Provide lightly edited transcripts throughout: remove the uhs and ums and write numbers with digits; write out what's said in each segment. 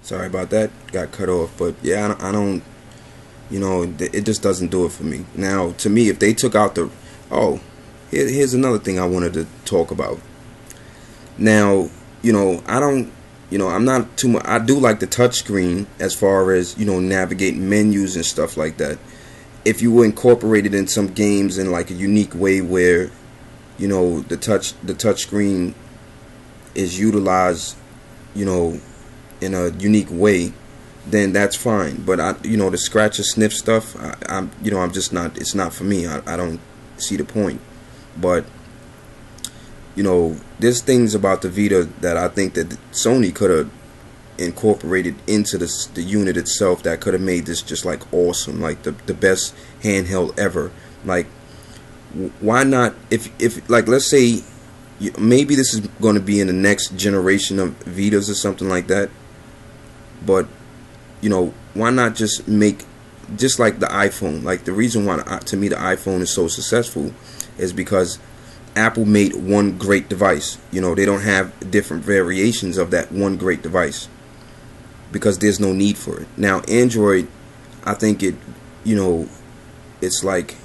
Sorry about that. Got cut off. But yeah, I don't, it just doesn't do it for me. Now, to me, if they took out the, oh, here's another thing I wanted to talk about. Now, I don't, I'm not too much. I do like the touchscreen as far as, navigating menus and stuff like that. If you were incorporated in some games in like a unique way where, the touch screen is utilized, in a unique way, then that's fine. But the scratch and sniff stuff, I'm just not. It's not for me. I don't see the point. But there's things about the Vita that I think that Sony could have incorporated into the unit itself that could have made this just like awesome, like the best handheld ever. Like, why not, if like, let's say maybe this is going to be in the next generation of Vitas or something like that, but why not just make just like the iPhone? Like, the reason why to me the iPhone is so successful is because Apple made one great device. They don't have different variations of that one great device because there's no need for it. Now Android, I think it's like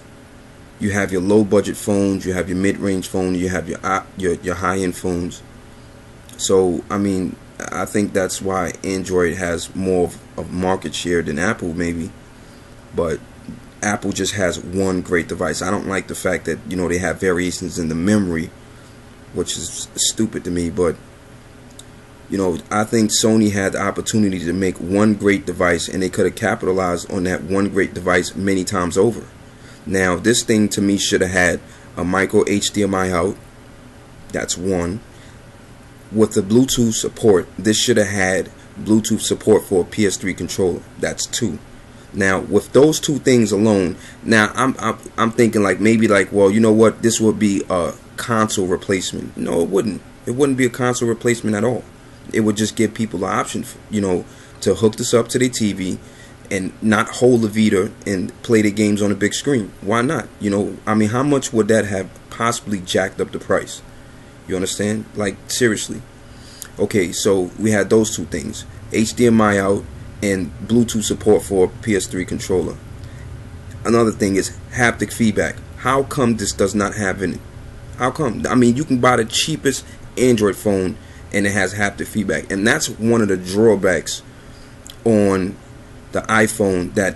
you have your low budget phones, you have your mid-range phone, you have your high-end phones. So I mean, I think that's why Android has more of market share than Apple maybe, but Apple just has one great device. I don't like the fact that they have variations in the memory, which is stupid to me. But I think Sony had the opportunity to make one great device, and they could have capitalized on that one great device many times over. Now this thing to me should have had a micro HDMI out. That's one. With the Bluetooth support, this should have had Bluetooth support for a PS3 controller. That's two. Now with those two things alone, now I'm thinking like maybe like, well, you know what, this would be a console replacement. No, it wouldn't. It wouldn't be a console replacement at all. It would just give people the option, to hook this up to their TV and not hold the Vita and play the games on a big screen. Why not? I mean, how much would that have possibly jacked up the price? You understand? Like, seriously. Okay, so we had those two things: HDMI out and Bluetooth support for a PS3 controller. Another thing is haptic feedback. How come this does not have any? How come? I mean, you can buy the cheapest Android phone and it has haptic feedback, and that's one of the drawbacks on the iPhone. That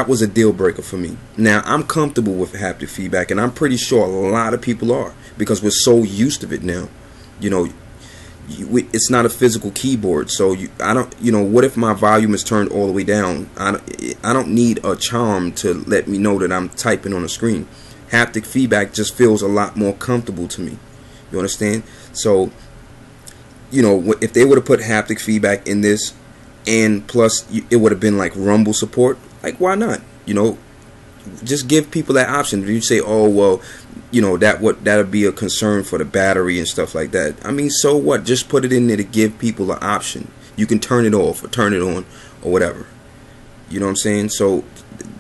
was a deal breaker for me. Now I'm comfortable with haptic feedback, and I'm pretty sure a lot of people are, because we're so used to it now. It's not a physical keyboard, so I don't. What if my volume is turned all the way down? I don't need a charm to let me know that I'm typing on a screen. Haptic feedback just feels a lot more comfortable to me. You understand? So, if they would have put haptic feedback in this, and plus it would have been like rumble support, like, why not? Just give people that option. If you say, oh well, that'll be a concern for the battery and stuff like that. I mean, so what? Just put it in there to give people the option. You can turn it off or turn it on or whatever. You know what I'm saying? So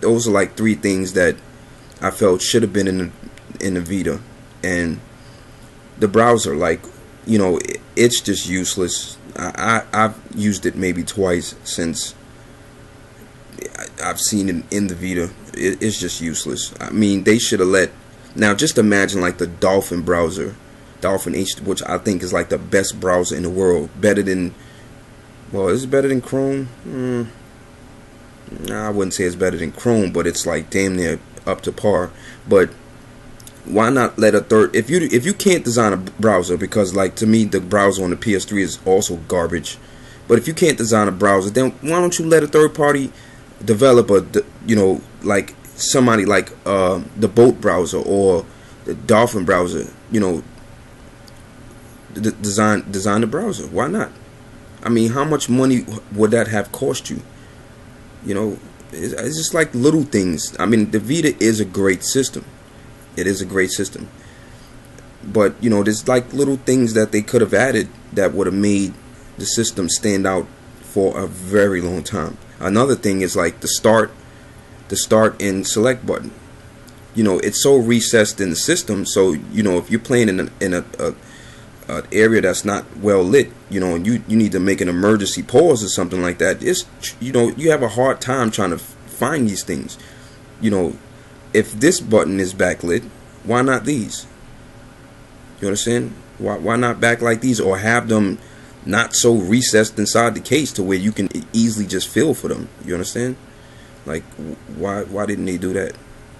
those are like three things that I felt should have been in the Vita. And the browser, like, it's just useless. I've used it maybe twice since I've seen it in the Vita. It's just useless. I mean, they should have let. Now just imagine like the Dolphin browser, Dolphin H, which I think is like the best browser in the world. Better than, well, is it better than Chrome? Nah, I wouldn't say it's better than Chrome, but it's like damn near up to par. But why not let a third? If you can't design a browser, because like to me the browser on the PS3 is also garbage. But if you can't design a browser, then why don't you let a third party developer, like somebody like the Bolt browser or the Dolphin browser, design the browser? Why not? I mean, how much money would that have cost you? It's just like little things. I mean, the Vita is a great system. It is a great system. But there's like little things that they could have added that would have made the system stand out for a very long time. Another thing is like the start and select button. It's so recessed in the system. So if you're playing in an area that's not well lit, and you need to make an emergency pause or something like that, it's, you have a hard time trying to find these things. If this button is backlit, why not these? You understand? Why not backlight these, or have them not so recessed inside the case to where you can easily just feel for them? You understand? Like, why didn't they do that?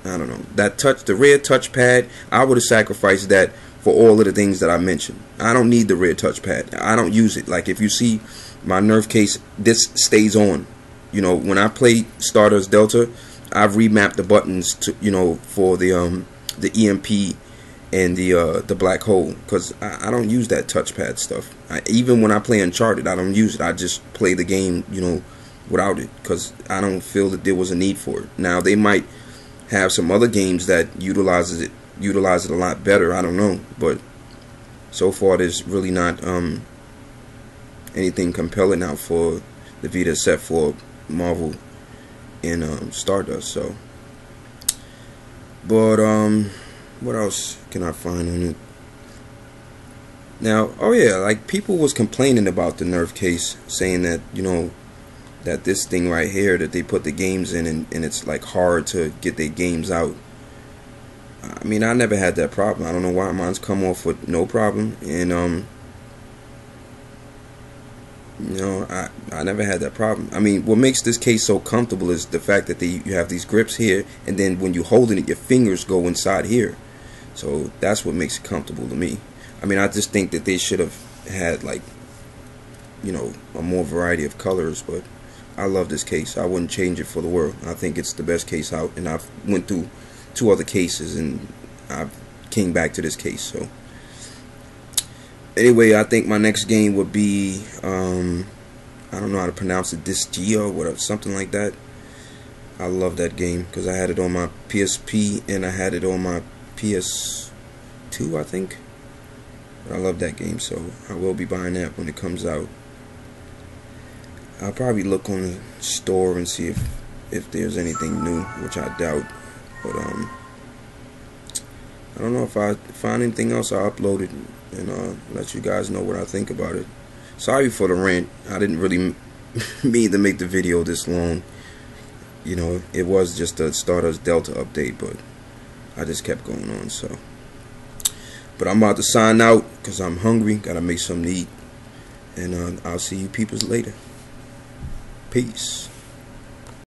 I don't know. The rear touchpad, I would have sacrificed that for all of the things that I mentioned. I don't need the rear touchpad. I don't use it. Like, if you see my Nerf case, this stays on. When I play Stardust Delta, I've remapped the buttons to, for the EMP and the black hole, because I don't use that touchpad stuff. Even when I play Uncharted, I don't use it. I just play the game, without it, because I don't feel that there was a need for it. Now, they might have some other games that utilize it a lot better. I don't know, but so far there's really not anything compelling out for the Vita except for Marvel and Stardust. So, but what else can I find on it? Now, oh yeah, like, people was complaining about the Nerf case, saying that, that this thing right here that they put the games in, and it's like hard to get their games out. I mean, I never had that problem. I don't know why mine's come off with no problem, and I never had that problem. I mean, what makes this case so comfortable is the fact that you have these grips here, and then when you're holding it, your fingers go inside here. So that's what makes it comfortable to me. I mean, I just think that they should have had, like, a more variety of colors, but I love this case. I wouldn't change it for the world. I think it's the best case out, and I've went through 2 other cases, and I came back to this case. So anyway, I think my next game would be I don't know how to pronounce it, Disgia or whatever, something like that. I love that game because I had it on my PSP and I had it on my PS2, I think. But I love that game, so I will be buying that when it comes out. I'll probably look on the store and see if there's anything new, which I doubt. But I don't know, if I find anything else, I'll upload it and let you guys know what I think about it. Sorry for the rant. I didn't really mean to make the video this long. It was just a Stardust Delta update, but I just kept going on. So, but I'm about to sign out because I'm hungry. Gotta make something to eat, and I'll see you peoples later. Peace.